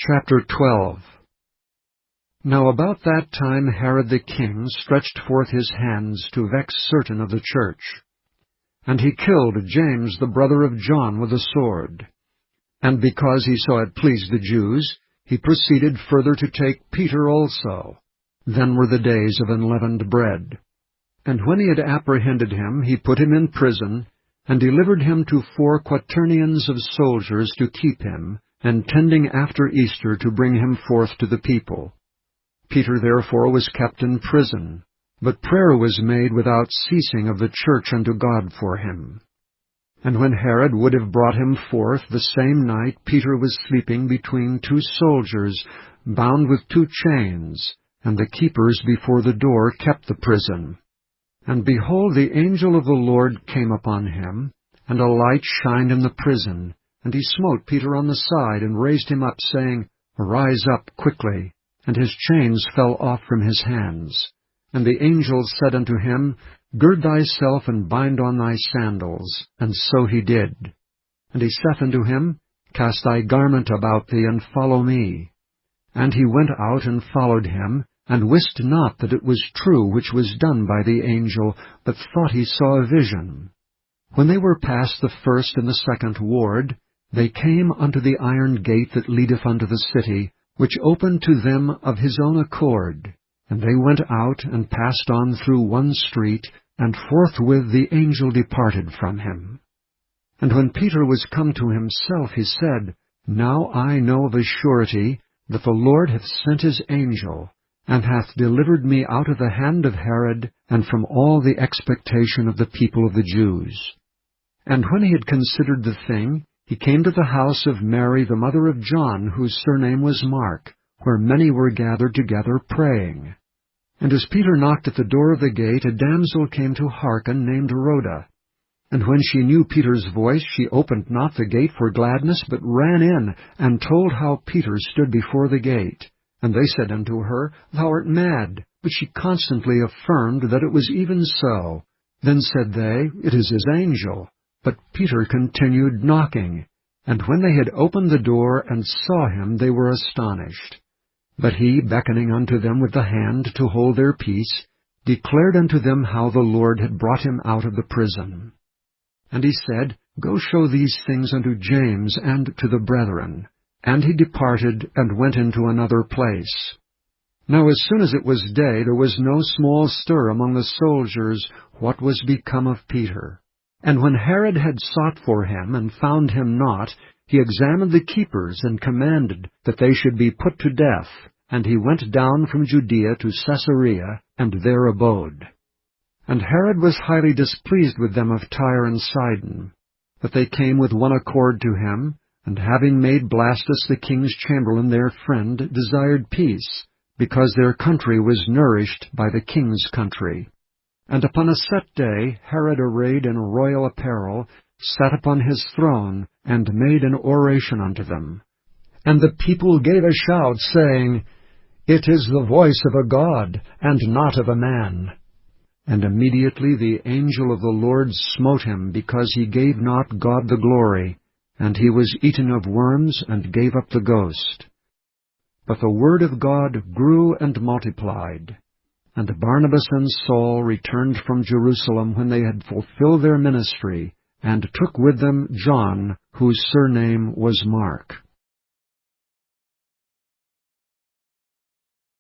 Chapter 12. Now about that time Herod the king stretched forth his hands to vex certain of the church. And he killed James the brother of John with a sword. And because he saw it pleased the Jews, he proceeded further to take Peter also. Then were the days of unleavened bread. And when he had apprehended him, he put him in prison, and delivered him to 4 quaternions of soldiers to keep him, intending after Easter to bring him forth to the people. Peter therefore was kept in prison, but prayer was made without ceasing of the church unto God for him. And when Herod would have brought him forth, the same night Peter was sleeping between 2 soldiers, bound with 2 chains, and the keepers before the door kept the prison. And behold, the angel of the Lord came upon him, and a light shined in the prison. And he smote Peter on the side, and raised him up, saying, Arise up quickly. And his chains fell off from his hands. And the angel said unto him, Gird thyself, and bind on thy sandals. And so he did. And he saith unto him, Cast thy garment about thee, and follow me. And he went out and followed him, and wist not that it was true which was done by the angel, but thought he saw a vision. When they were past the first and the second ward, they came unto the iron gate that leadeth unto the city, which opened to them of his own accord. And they went out, and passed on through one street, and forthwith the angel departed from him. And when Peter was come to himself, he said, Now I know of a surety that the Lord hath sent his angel, and hath delivered me out of the hand of Herod, and from all the expectation of the people of the Jews. And when he had considered the thing, he came to the house of Mary, the mother of John, whose surname was Mark, where many were gathered together praying. And as Peter knocked at the door of the gate, a damsel came to hearken, named Rhoda. And when she knew Peter's voice, she opened not the gate for gladness, but ran in, and told how Peter stood before the gate. And they said unto her, Thou art mad. But she constantly affirmed that it was even so. Then said they, It is his angel. But Peter continued knocking. And when they had opened the door and saw him, they were astonished. But he, beckoning unto them with the hand to hold their peace, declared unto them how the Lord had brought him out of the prison. And he said, Go show these things unto James and to the brethren. And he departed, and went into another place. Now as soon as it was day, there was no small stir among the soldiers, what was become of Peter. And when Herod had sought for him, and found him not, he examined the keepers, and commanded that they should be put to death. And he went down from Judea to Caesarea, and there abode. And Herod was highly displeased with them of Tyre and Sidon. But they came with one accord to him, and having made Blastus the king's chamberlain their friend, desired peace, because their country was nourished by the king's country. And upon a set day Herod, arrayed in royal apparel, sat upon his throne, and made an oration unto them. And the people gave a shout, saying, It is the voice of a God, and not of a man. And immediately the angel of the Lord smote him, because he gave not God the glory, and he was eaten of worms, and gave up the ghost. But the word of God grew and multiplied. And Barnabas and Saul returned from Jerusalem when they had fulfilled their ministry, and took with them John, whose surname was Mark.